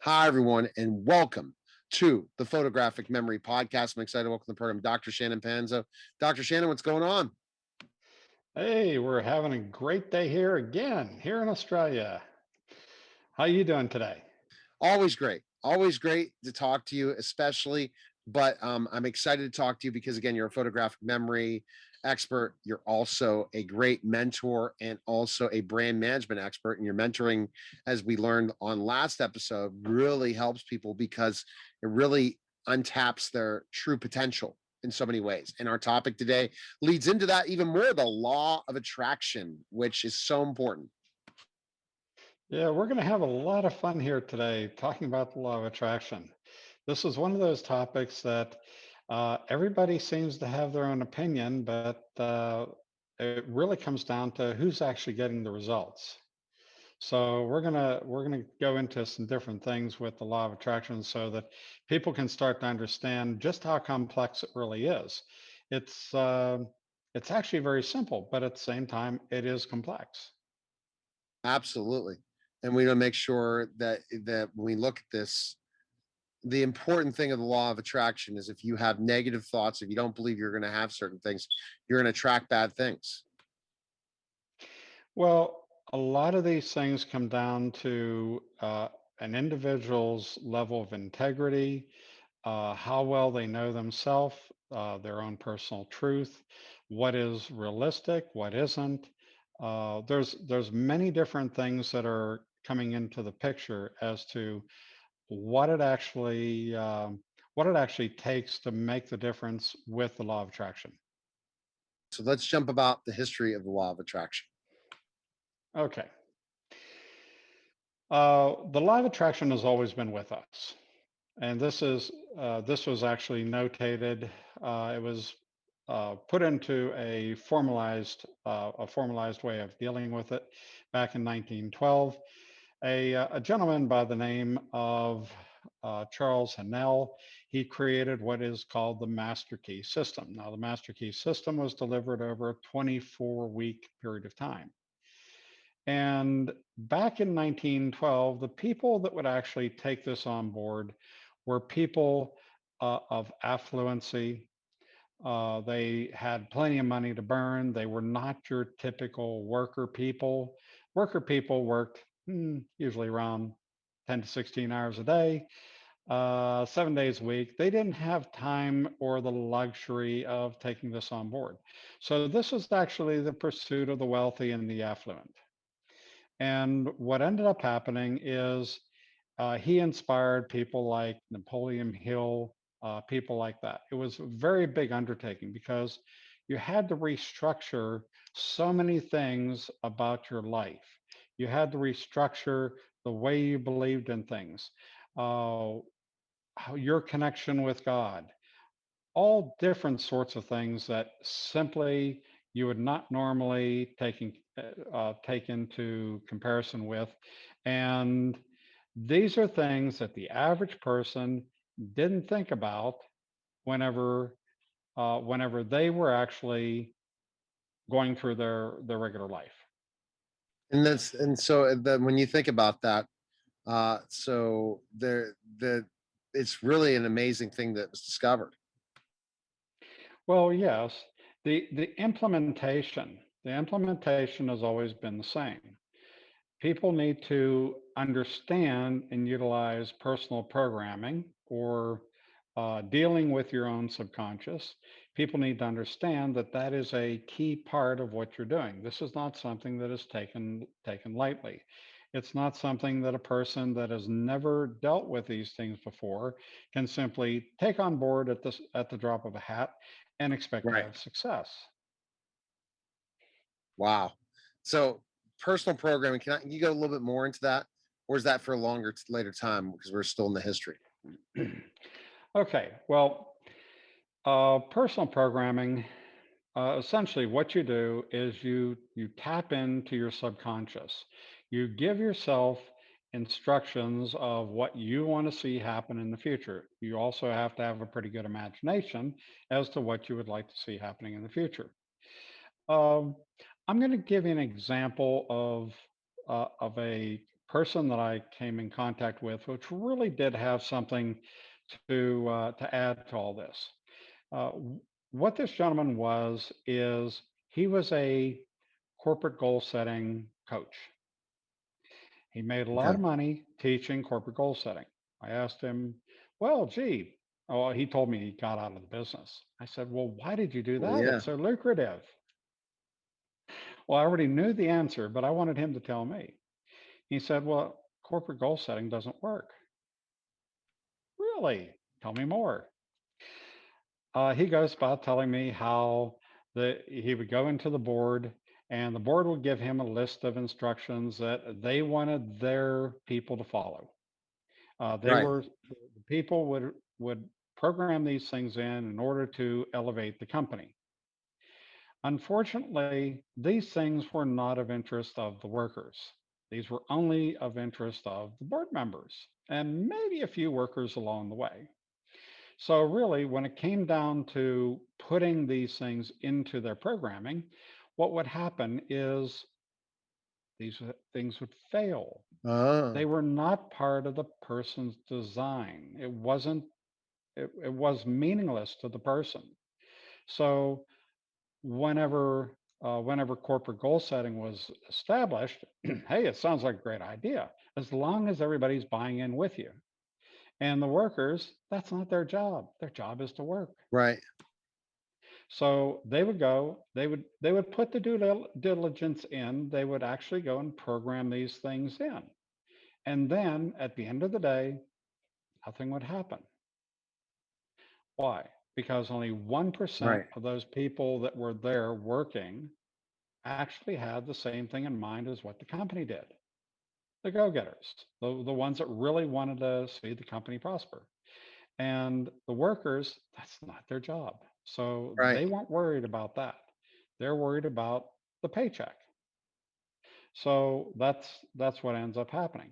Hi, everyone, and welcome to the Photographic Memory Podcast. I'm excited to welcome to the program Dr. Shannon Panzo. Dr. Shannon, what's going on? Hey, we're having a great day here again, here in Australia. How you doing today? Always great. Always great to talk to you, especially. But I'm excited to talk to you because, again, you're a photographic memory expert. You're also a great mentor and also a brand management expert. And your mentoring, as we learned on last episode, really helps people because it really untaps their true potential in so many ways. And our topic today leads into that even more, the law of attraction, which is so important. Yeah, we're going to have a lot of fun here today talking about the law of attraction. This is one of those topics that everybody seems to have their own opinion, but it really comes down to who's actually getting the results. So we're gonna go into some different things with the law of attraction so that people can start to understand just how complex it really is. It's uh, it's actually very simple, but at the same time, it is complex. Absolutely. And we want to make sure that when we look at this, the important thing of the law of attraction is if you have negative thoughts, if you don't believe you're going to have certain things, you're going to attract bad things. Well, a lot of these things come down to an individual's level of integrity, how well they know themselves, their own personal truth, what is realistic, what isn't. There's many different things that are coming into the picture as to what it actually what it actually takes to make the difference with the law of attraction. So let's jump about the history of the law of attraction. Okay, the law of attraction has always been with us, and this was actually notated. It was put into a formalized way of dealing with it back in 1912. A gentleman by the name of Charles Hannell, he created what is called the Master Key System. Now, the Master Key System was delivered over a 24-week period of time. And back in 1912, the people that would actually take this on board were people of affluency. They had plenty of money to burn. They were not your typical worker people. Worker people worked usually around 10 to 16 hours a day, 7 days a week. They didn't have time or the luxury of taking this on board. So, this was actually the pursuit of the wealthy and the affluent. And what ended up happening is he inspired people like Napoleon Hill, people like that. It was a very big undertaking because you had to restructure so many things about your life. You had to restructure the way you believed in things, uh, your connection with God, all different sorts of things that simply you would not normally take into comparison with. And these are things that the average person didn't think about whenever whenever they were actually going through their regular life. And so when you think about that, so the it's really an amazing thing that was discovered. Well, yes, the implementation has always been the same. People need to understand and utilize personal programming or dealing with your own subconscious. People need to understand that that is a key part of what you're doing. This is not something that is taken lightly. It's not something that a person that has never dealt with these things before can simply take on board at the drop of a hat and expect to Right. have success. Wow. So personal programming, you go a little bit more into that? Or is that for a longer later time because we're still in the history? Okay, well, personal programming, essentially what you do is you tap into your subconscious. You give yourself instructions of what you want to see happen in the future. You also have to have a pretty good imagination as to what you would like to see happening in the future. Um, I'm going to give you an example of a person that I came in contact with, which really did have something to add to all this. What this gentleman was is he was a corporate goal setting coach. He made a lot Okay. of money teaching corporate goal setting. I asked him, well, gee, oh, he told me he got out of the business. I said, well, why did you do Well, that? yeah. It's so lucrative. Well, I already knew the answer, but I wanted him to tell me. He said, well, corporate goal setting doesn't work. Really? Tell me more. He goes about telling me how he would go into the board and the board would give him a list of instructions that they wanted their people to follow. They Right. were the people would program these things in order to elevate the company. Unfortunately, these things were not of interest of the workers. These were only of interest of the board members and maybe a few workers along the way. So, really, when it came down to putting these things into their programming, what would happen is these things would fail. They Oh, were not part of the person's design. It wasn't, it was meaningless to the person. So, whenever corporate goal setting was established, hey, it sounds like a great idea as long as everybody's buying in with you. And the workers, that's not their job. Their job is to work. right. So they would go, they would put the diligence in, they would actually go and program these things in. And then at the end of the day, nothing would happen. Why? Because only 1% Right. of those people that were there working actually had the same thing in mind as what the company did. The go-getters, the ones that really wanted to see the company prosper. And the workers, that's not their job. So Right. they weren't worried about that. They're worried about the paycheck. So that's what ends up happening.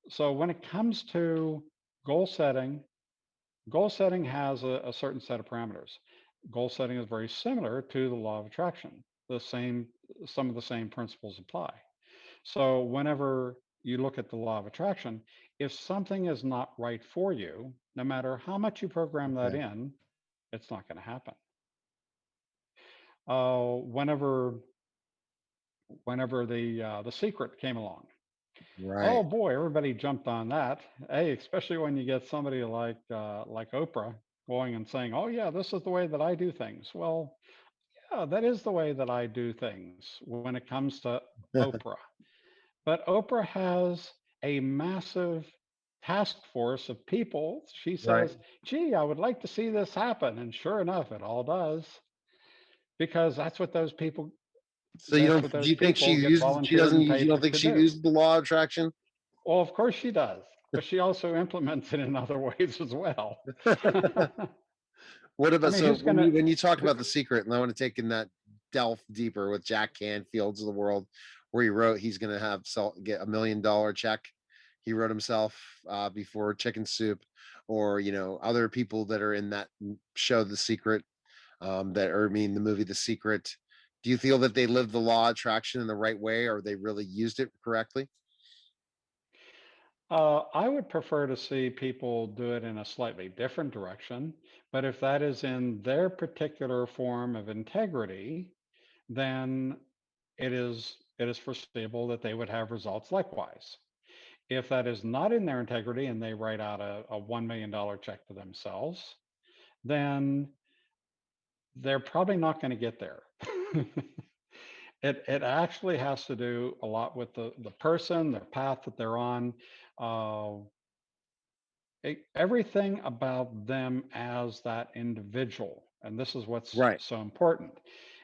So when it comes to goal setting, goal setting has a certain set of parameters. Goal setting is very similar to the law of attraction. Some of the same principles apply. So whenever you look at the law of attraction, if something is not right for you, no matter how much you program that Okay. in, it's not going to happen. Whenever the secret came along, oh Right. boy, everybody jumped on that. Hey, especially when you get somebody like Oprah going and saying, "Oh yeah, this is the way that I do things." Well, yeah, that is the way that I do things when it comes to Oprah. But Oprah has a massive task force of people. She Right. says, "Gee, I would like to see this happen," and sure enough, it all does because So you that's don't what do those you think people get she volunteered doesn't and use you paid don't think to she do. used the law of attraction? Well, of course she does, but she also implements it in other ways as well. What I about mean, so who's gonna? when you talk about the secret, and I want to take in that delve deeper with Jack Canfield's of the world, where he wrote he's gonna get $1 million check. He wrote himself before Chicken Soup, or other people that are in that show, The Secret, that or I mean the movie The Secret. Do you feel that they lived the law of attraction in the right way, or they really used it correctly? I would prefer to see people do it in a slightly different direction, but if that is in their particular form of integrity, then it is foreseeable that they would have results likewise. If that is not in their integrity and they write out a $1 million check to themselves, then they're probably not going to get there. It actually has to do a lot with the person, their path that they're on, uh, everything about them as that individual. And this is what's Right. so important.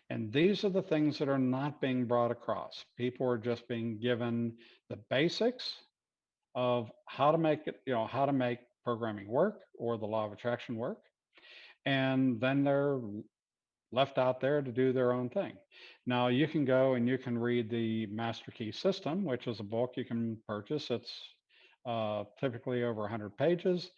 And these are the things that are not being brought across. People are just being given the basics of how to make it, how to make programming work or the law of attraction work. And then they're left out there to do their own thing. Now, you can go and you can read the Master Key System, which is a book you can purchase. It's typically over 100 pages,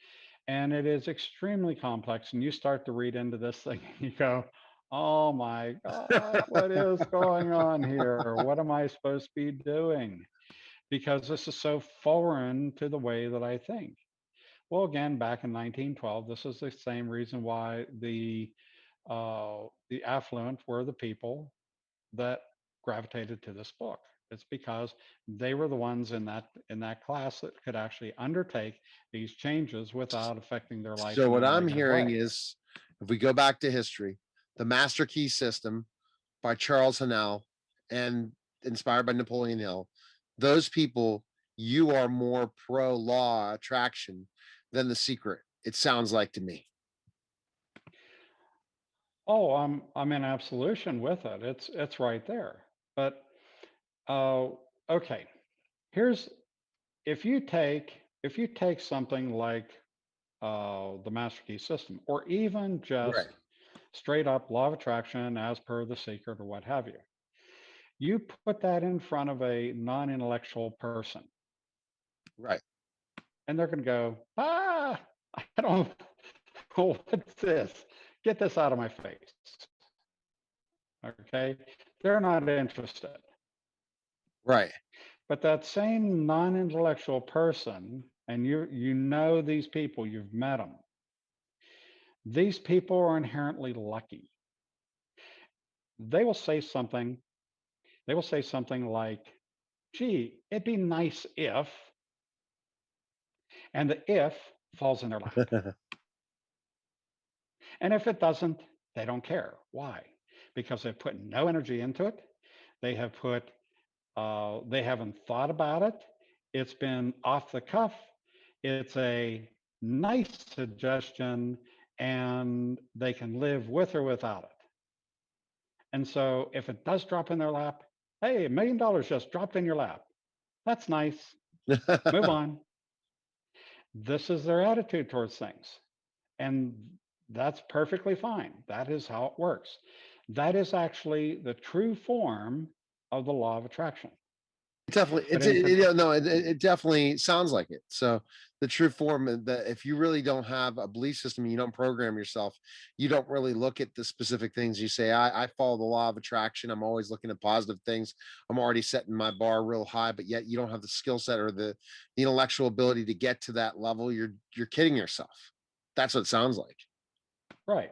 and it is extremely complex. And you start to read into this thing, and you go, "Oh my God, what is going on here? What am I supposed to be doing?" because this is so foreign to the way that I think. Well, again, back in 1912, this is the same reason why the affluent were the people that gravitated to this book. It's because they were the ones in that class that could actually undertake these changes without affecting their life So in what any I'm negative hearing way. is, if we go back to history, the Master Key System by Charles Hanel and inspired by Napoleon Hill, those people, you are more pro law attraction than the secret. It sounds like to me. Oh, I'm in absolution with it. It's right there. But uh, okay, here's if you take something like the master key system, or even just Right. straight up law of attraction as per the secret or what have you, you put that in front of a non-intellectual person, Right. and they're going to go, I don't what's this? Get this out of my face. Okay, they're not interested. Right. But that same non-intellectual person, and you know these people, you've met them. These people are inherently lucky. They will say something. They will say something like, "Gee, it'd be nice if," and the if falls in their lap. And if it doesn't, they don't care. Why? Because they've put no energy into it. They have put. They haven't thought about it. It's been off the cuff. It's a nice suggestion, and they can live with or without it. And so if it does drop in their lap, hey, $1 million just dropped in your lap. That's nice. Move on. This is their attitude towards things. And that's perfectly fine. That is how it works. That is actually the true form of the law of attraction. Definitely, But it's no, it definitely sounds like it. So the true form that if you really don't have a belief system, you don't program yourself, you don't really look at the specific things. You say, I follow the law of attraction. I'm always looking at positive things. I'm already setting my bar real high, but yet you don't have the skill set or the intellectual ability to get to that level. You're kidding yourself. That's what it sounds like. right.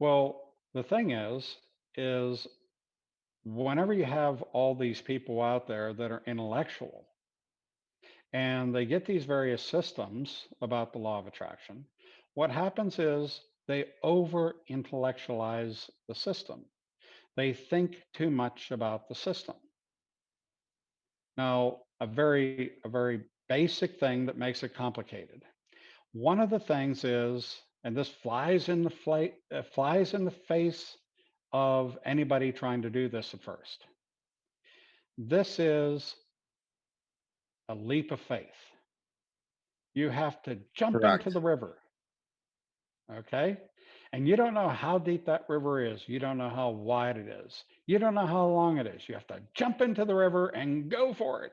Well, the thing is whenever you have all these people out there that are intellectual and they get these various systems about the law of attraction, what happens is they over intellectualize the system. They think too much about the system. Now, a very basic thing that makes it complicated. One of the things is, and this flies in the face of anybody trying to do this at first. This is a leap of faith. You have to jump into Correct. the river, okay? And you don't know how deep that river is. You don't know how wide it is. You don't know how long it is. You have to jump into the river and go for it.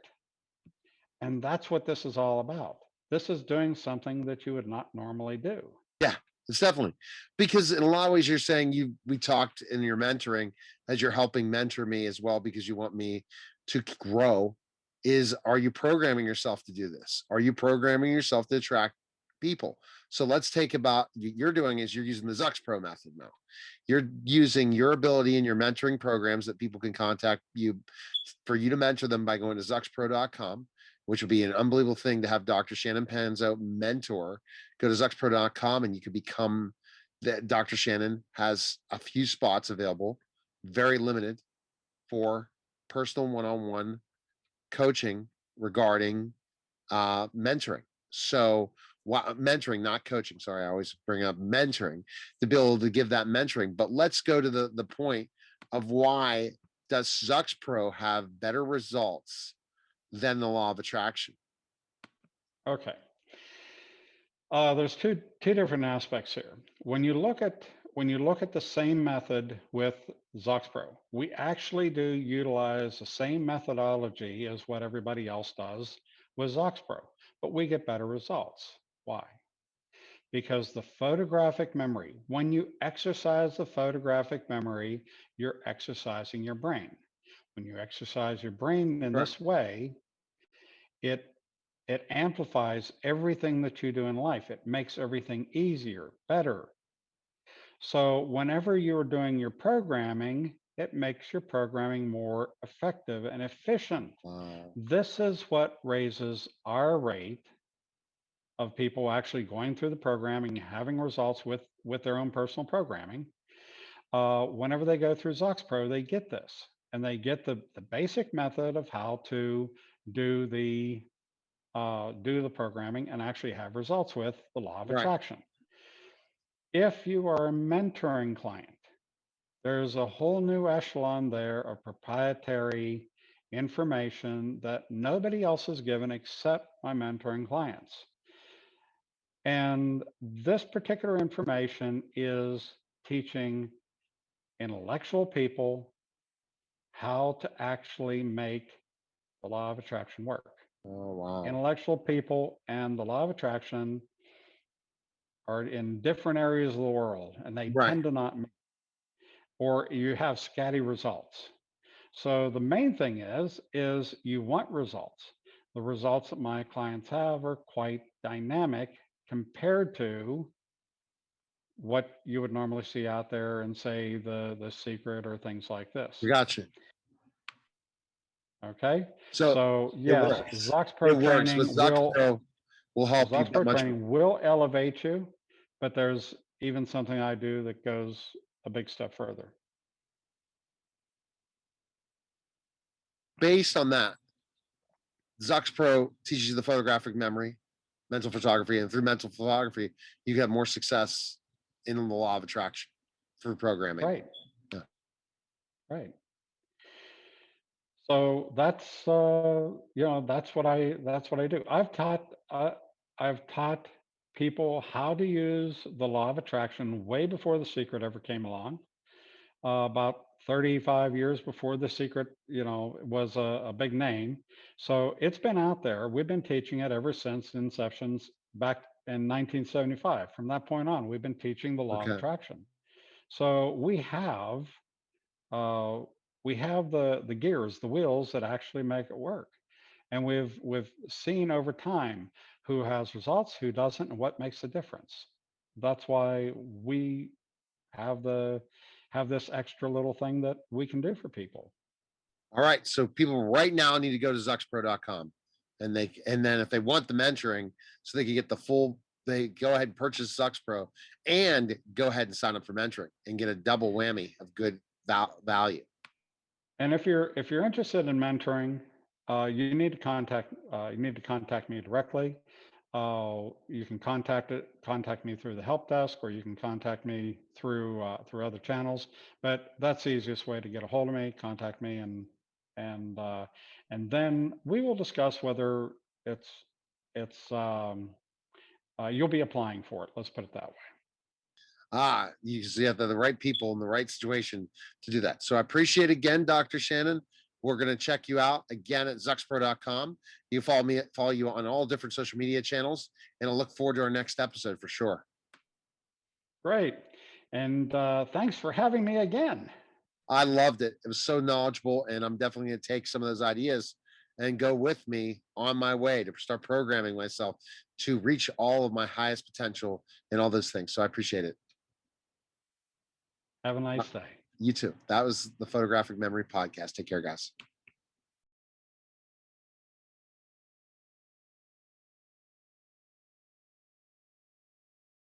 And that's what this is all about. This is doing something that you would not normally do. Yeah, it's definitely because in a lot of ways you're saying we talked in your mentoring as you're helping mentor me as well because you want me to grow. Is are you programming yourself to do this? Are you programming yourself to attract people? So let's take about you're doing is you're using the ZOX Pro method now. You're using your ability in your mentoring programs that people can contact you for you to mentor them by going to ZOXPro.com, which would be an unbelievable thing to have Dr. Shannon Panzo mentor. Go to ZOXPro.com and you can become that. Dr. Shannon has a few spots available, very limited for personal one-on-one coaching regarding mentoring. So mentoring, not coaching. Sorry, I always bring up mentoring to be able to give that mentoring. But let's go to the point of why does ZOX Pro have better results than the law of attraction? Okay. There's two different aspects here. When you look at the same method with ZOX Pro, we actually do utilize the same methodology as what everybody else does with ZOX Pro, but we get better results. Why? Because the photographic memory, when you exercise the photographic memory, you're exercising your brain. When you exercise your brain in Correct. this way, it it amplifies everything that you do in life. It makes everything easier, better. So whenever you're doing your programming, it makes your programming more effective and efficient. Wow. This is what raises our rate of people actually going through the programming, having results with their own personal programming. Whenever they go through ZOX Pro, they get this, and they get the basic method of how to do the programming and actually have results with the law of Right. attraction. If you are a mentoring client, there's a whole new echelon there of proprietary information that nobody else is given except my mentoring clients. And this particular information is teaching intellectual people how to actually make the law of attraction work. Oh, wow. Intellectual people and the law of attraction are in different areas of the world and they Right. tend to not, or you have scatty results. So the main thing is you want results. The results that my clients have are quite dynamic compared to what you would normally see out there and say the secret or things like this. Gotcha. Okay. So So it yes, works. It works. With ZOX will help you ZOX that Pro much more. training will elevate you, but there's even something I do that goes a big step further. Based on that, ZOX Pro teaches you the photographic memory, mental photography, and through mental photography, you have more success in the law of attraction through programming. Right. Yeah. Right. So that's that's what I do. I've taught people how to use the law of attraction way before the secret ever came along. About 35 years before the secret, was a big name. So it's been out there. We've been teaching it ever since inceptions back in 1975. From that point on, we've been teaching the law of Okay. attraction. So uh, we have the gears, the wheels that actually make it work. And we've seen over time who has results, who doesn't, and what makes a difference. That's why we have the have this extra little thing that we can do for people. All right. So people right now need to go to zuxpro.com and then if they want the mentoring so they can get the full, they go ahead and purchase Zux Pro and go ahead and sign up for mentoring and get a double whammy of good value. And if you're interested in mentoring, you need to contact me directly. You can contact me through the help desk, or you can contact me through other channels. But that's the easiest way to get a hold of me. Contact me, and uh, and then we will discuss whether it's it's you'll be applying for it. Let's put it that way. You have the right people in the right situation to do that. So I appreciate again, Dr. Shannon. We're going to check you out again at zuxpro.com. You follow you on all different social media channels, and I'll look forward to our next episode for sure. Great, and thanks for having me again. I loved it. It was so knowledgeable, and I'm definitely going to take some of those ideas and go with me on my way to start programming myself to reach all of my highest potential and all those things. So I appreciate it. Have a nice day. You too. That was the Photographic Memory Podcast. Take care, guys.